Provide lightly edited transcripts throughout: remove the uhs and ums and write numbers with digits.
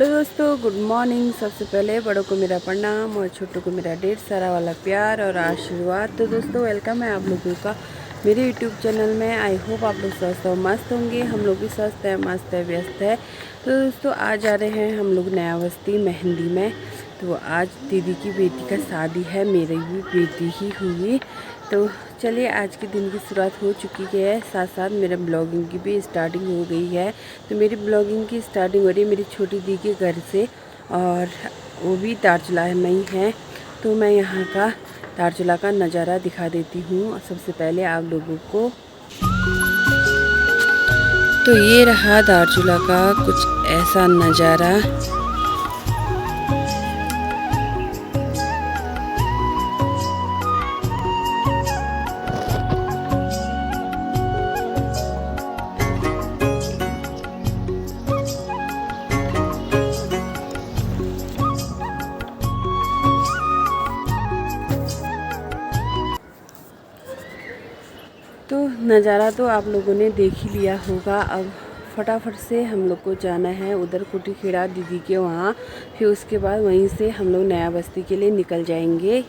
Hello दोस्तों, good morning. सबसे पहले बड़ों को मेरा प्रणाम और छोटों को मेरा ढेर सारा वाला प्यार और आशीर्वाद। तो दोस्तों, वेलकम है आप लोगों का मेरे यूट्यूब चैनल में। आई होप आप लोग स्वस्थ और मस्त होंगे। हम लोग भी स्वस्थ है, मस्त है, व्यस्त है। तो दोस्तों, आज जा रहे हैं हम लोग नया बस्ती मेहंदी में। तो आज दीदी की बेटी का शादी है, मेरी भी बेटी ही हुई। तो चलिए, आज के दिन की शुरुआत हो चुकी है, साथ साथ मेरे ब्लॉगिंग की भी स्टार्टिंग हो गई है। तो मेरी ब्लॉगिंग की स्टार्टिंग हो रही है मेरी छोटी दी के घर से, और वो भी दारचूला में ही है। तो मैं यहाँ का दारचूला का नज़ारा दिखा देती हूँ सबसे पहले आप लोगों को। तो ये रहा दारचूला का कुछ ऐसा नज़ारा। तो नज़ारा तो आप लोगों ने देख ही लिया होगा। अब फटाफट से हम लोग को जाना है उधर कुटी खेड़ा दीदी के वहाँ। फिर उसके बाद वहीं से हम लोग नया बस्ती के लिए निकल जाएंगे।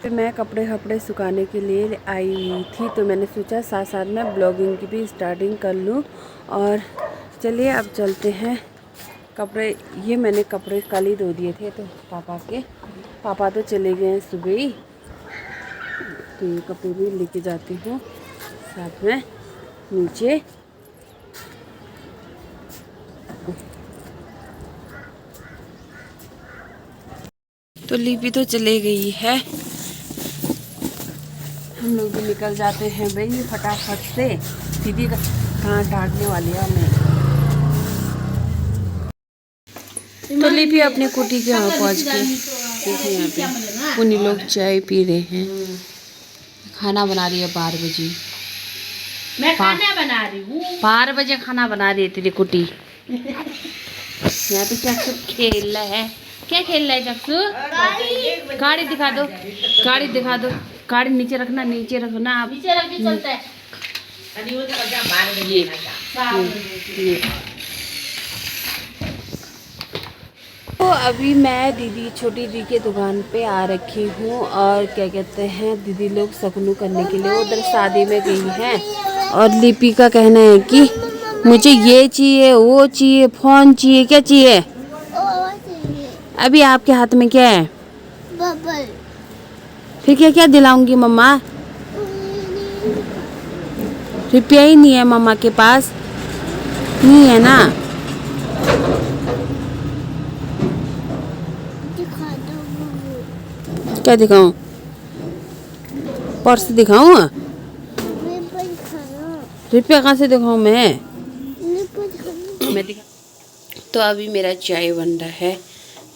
तो मैं कपड़े सुखाने के लिए आई हुई थी, तो मैंने सोचा साथ साथ में ब्लॉगिंग की भी स्टार्टिंग कर लूँ। और चलिए अब चलते हैं। कपड़े ये मैंने कपड़े कल ही धो दिए थे, तो पापा तो चले गए हैं सुबह ही। तो ये कपड़े भी लेके जाती हूँ साथ में नीचे। तो लिपि तो चले गई है, हम लोग भी निकल जाते हैं भाई फटाफट से। दीदी का कहाँ डांटने वाली है हमें। तो लिपि अपने कुटी के वहाँ पहुँच गई। देखिए यहाँ पे उन्हीं लोग चाय पी रहे हैं। खाना बना रही है 12 बजे। मैं खाना बना रही हूँ। 12 बजे खाना बना रही है तेरी कुटी। यहाँ पे चक्सू खेल रहा है। क्या खेल रहा है चक्सू? गाड़ी दिखा दो, गाड़ी दिखा दो। गाड़ी नीचे रखना, नीचे रखना आप। नीचे रख के चलता है। ये। तो अभी मैं दीदी छोटी दी के दुकान पे आ रखी हूँ, और क्या कहते हैं दीदी लोग सकनू करने के लिए उधर शादी में गई हैं। और लिपि का कहना है कि मुझे ये चाहिए, वो चाहिए, फोन चाहिए। क्या चाहिए? अभी आपके हाथ में क्या है? बबल। फिर क्या क्या दिलाऊंगी मम्मा? रुपया ही नहीं है मम्मा के पास, नहीं है ना। दिखा दो। क्या दिखाऊं? पर्स दिखाऊं? रुपया कहाँ से दिखाऊं मैं दिखा। तो अभी मेरा चाय बन रहा है,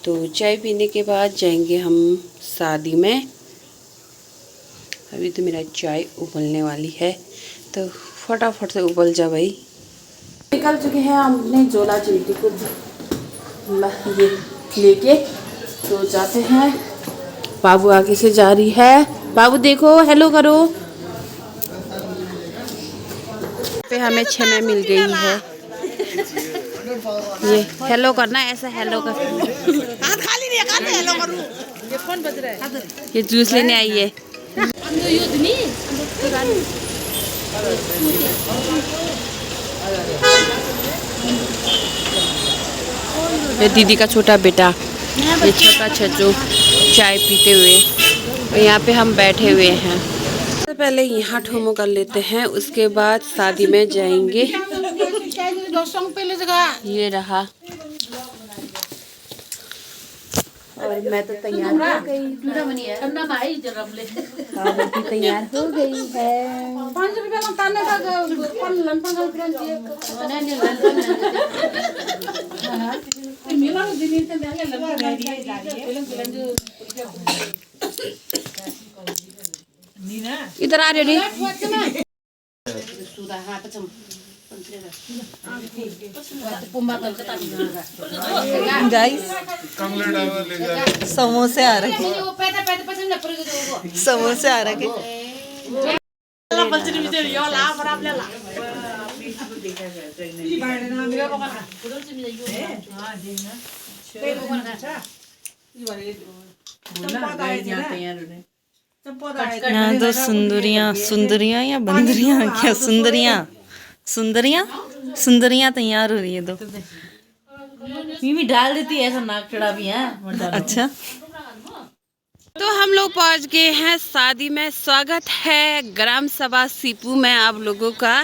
तो चाय पीने के बाद जाएंगे हम शादी में। अभी तो मेरा चाय उबलने वाली है, तो फटाफट से उबल जा भाई। निकल चुके हैं हम अपने जोला चिमटी को ये लेके। तो जाते हैं। बाबू आगे से जा रही है। बाबू देखो, हेलो करो। पे हमें छेना मिल गई है। ये हेलो करना, ऐसा हेलो कर। हाथ खाली नहीं है, कहाँ से हेलो करूँ? ये फोन बज रहा है। ये जूस लेने आई है। ये दीदी का छोटा बेटा, ये छोटा छचू चाय पीते हुए, और यहाँ पे हम बैठे हुए हैं। सबसे पहले यहाँ ठुमो कर लेते हैं, उसके बाद शादी में जाएंगे। ये रहा, और मैं तो तैयार हो गई। बेटी तैयार हो गई है। इधर आ रही। गाइस समोसे आ रखे, समोसे आ रखे। यहाँ तो सुंदरियाँ सुंदरियाँ या बंदरियाँ क्या सुंदरियाँ सुंदरियाँ सुंदरियाँ तैयार हो रही है दो मिमी डाल देती है ऐसा नाक चढ़ा भी है। अच्छा तो हम लोग पहुंच गए हैं शादी में। स्वागत है ग्राम सभा सीपू में आप लोगों का।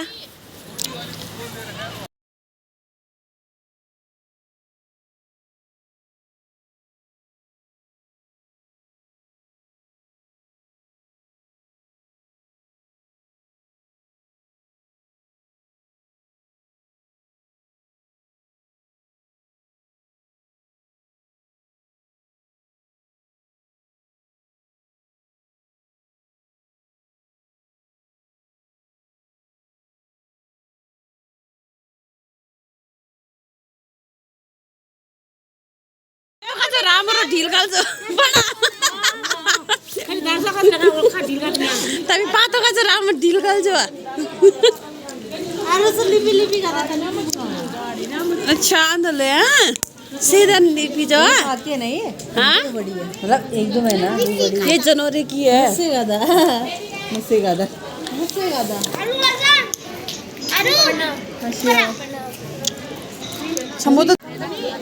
राम ढील घालचो तभी पातो का राम ढील घालचो अच्छा आंदोले सीधा लिपि जो आती है नहीं हाँ बड़ी है मतलब एक दो महीना ये जनवरी की है। मुझसे ज्यादा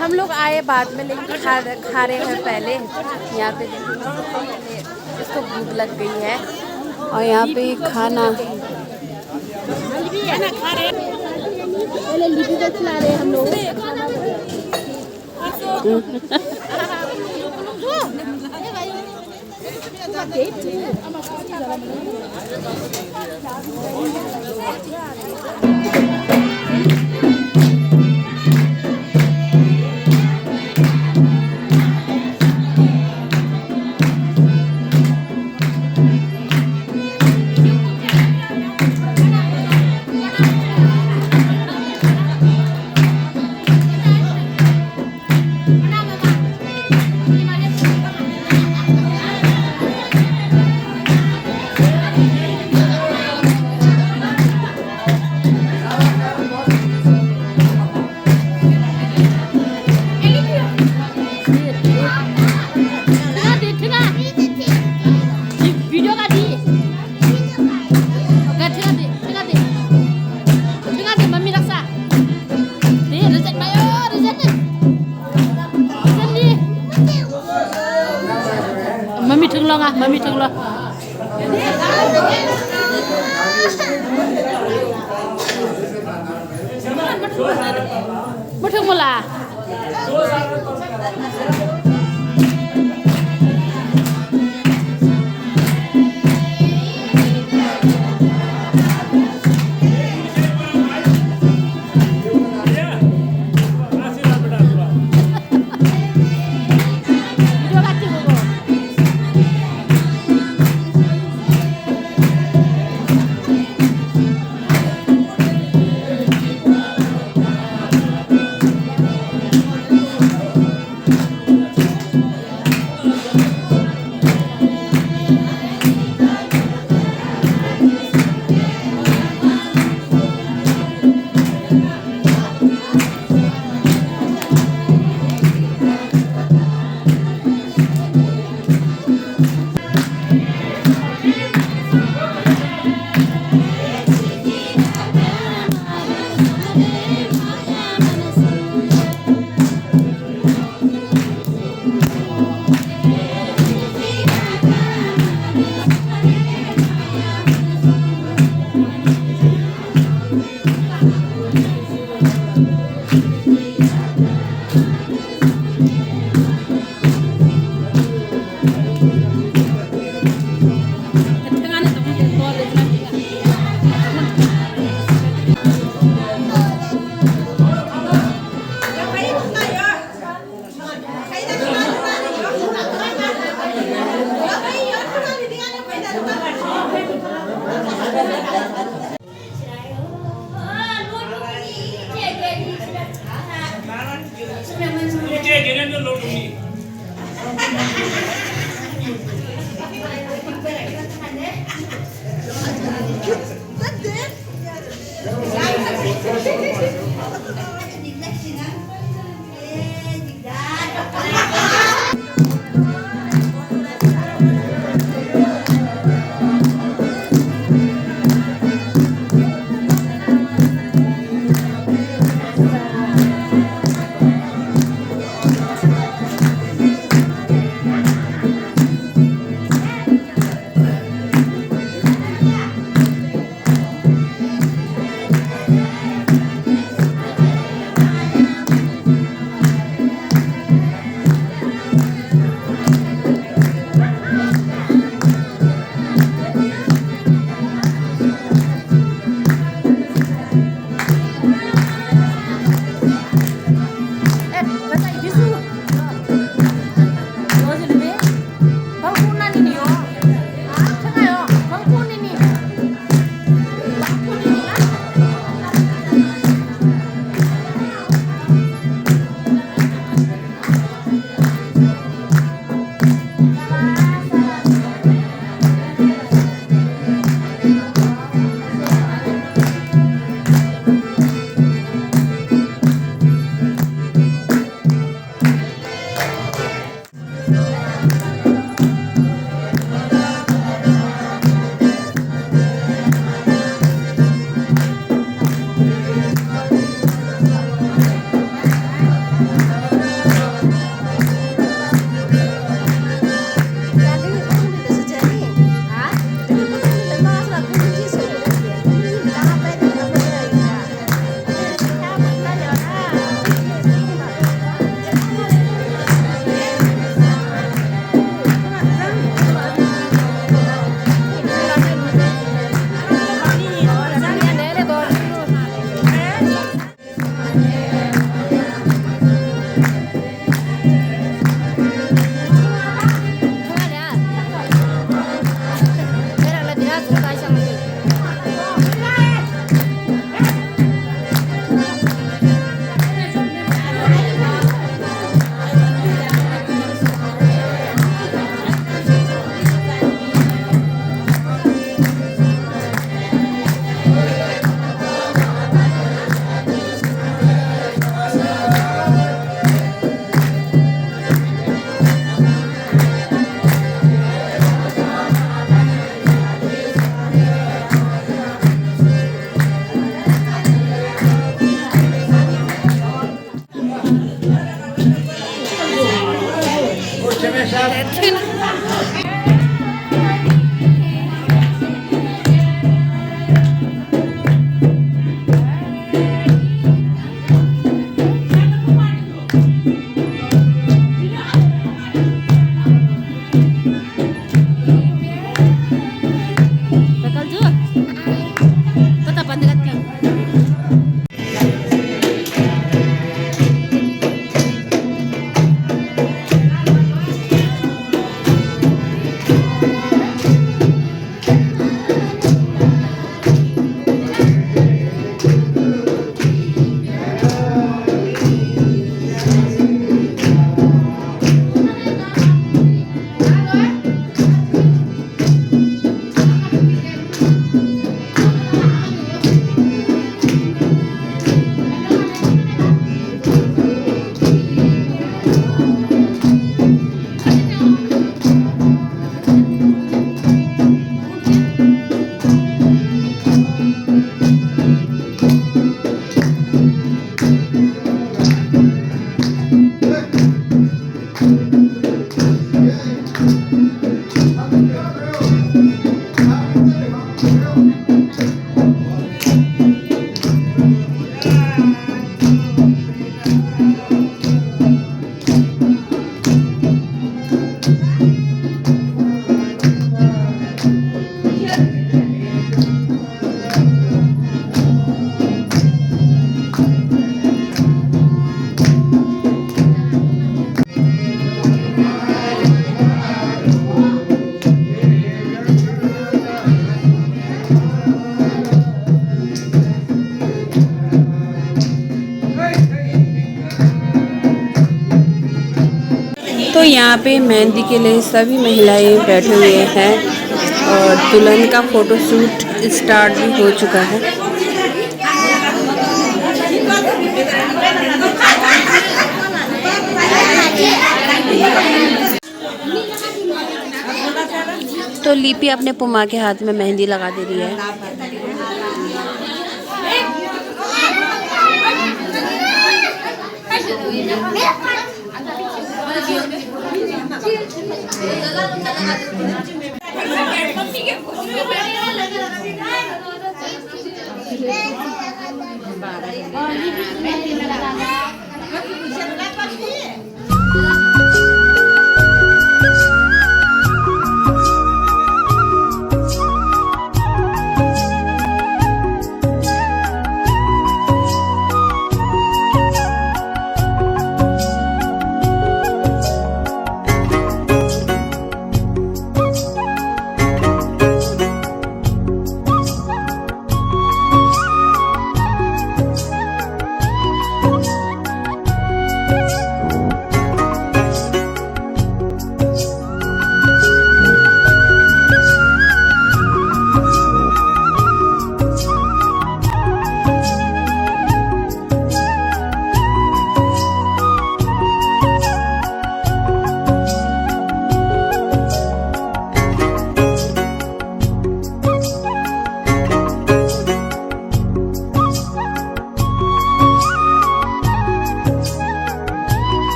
हम लोग आए बाद में लेकिन खा रहे हैं पहले। यहाँ पे देखिए इसको भूख लग गई है और यहाँ पे खाना पहले लिपि को खिला रहे हम लोग। मम्मी ठुक लो मुठुक मुला तो यहाँ पे मेहंदी के लिए सभी महिलाएं बैठे हुए हैं और दुल्हन का फोटोशूट स्टार्ट भी हो चुका है। तो लिपि अपने पुमा के हाथ में मेहंदी लगा दे रही है।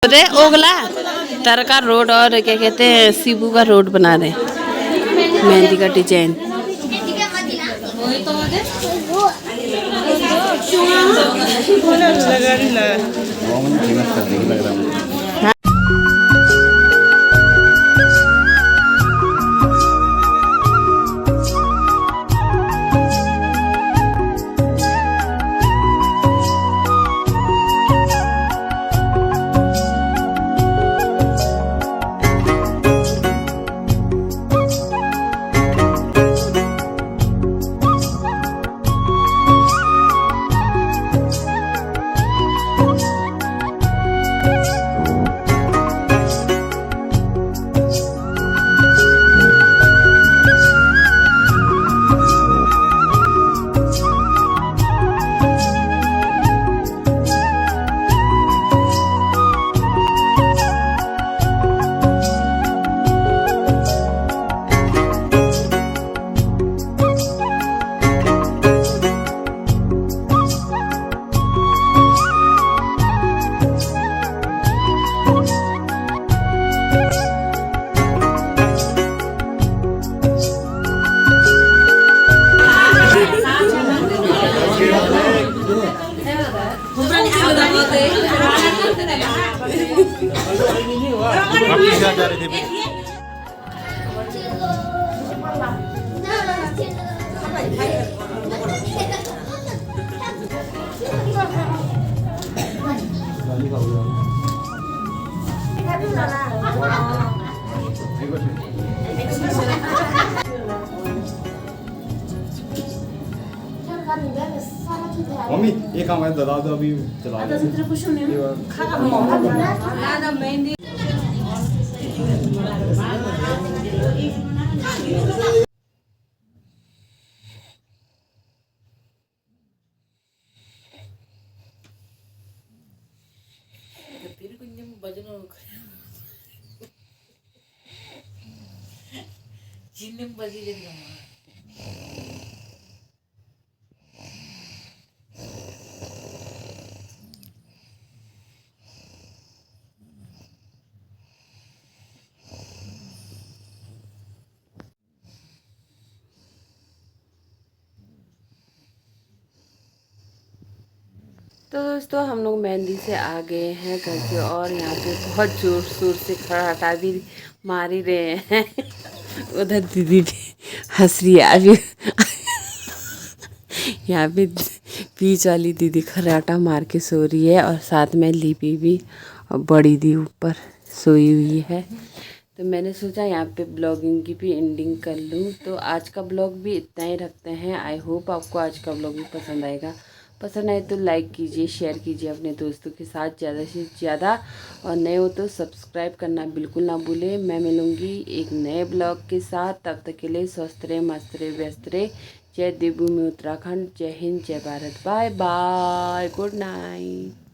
रे ओगला तरका रोड और क्या कहते हैं सीबू का रोड बना रहे मेहंदी का डिजाइन। जा रहे थे फिर। मम्मी ये काम है दला दो अभी चला तो दोस्तों हम लोग मेहंदी से आ गए हैं घर पे और यहाँ पे बहुत जोर शोर से खड़ाटा भी मार ही रहे हैं। उधर दीदी भी हंस रही है अभी। यहाँ पे बीच वाली दीदी खराटा मार के सो रही है और साथ में लिपि भी और बड़ी दी ऊपर सोई हुई है। तो मैंने सोचा यहाँ पे ब्लॉगिंग की भी एंडिंग कर लूँ। तो आज का ब्लॉग भी इतना ही रखते हैं। आई होप आपको आज का ब्लॉग भी पसंद आएगा। पसंद आए तो लाइक कीजिए, शेयर कीजिए अपने दोस्तों के साथ ज़्यादा से ज़्यादा, और नए हो तो सब्सक्राइब करना बिल्कुल ना भूलें। मैं मिलूँगी एक नए ब्लॉग के साथ, तब तक के लिए स्वस्थ रहे, मस्त रहे, व्यस्त रहे। जय देवभूमि उत्तराखंड, जय हिंद, जय Bharat, bye bye, good night.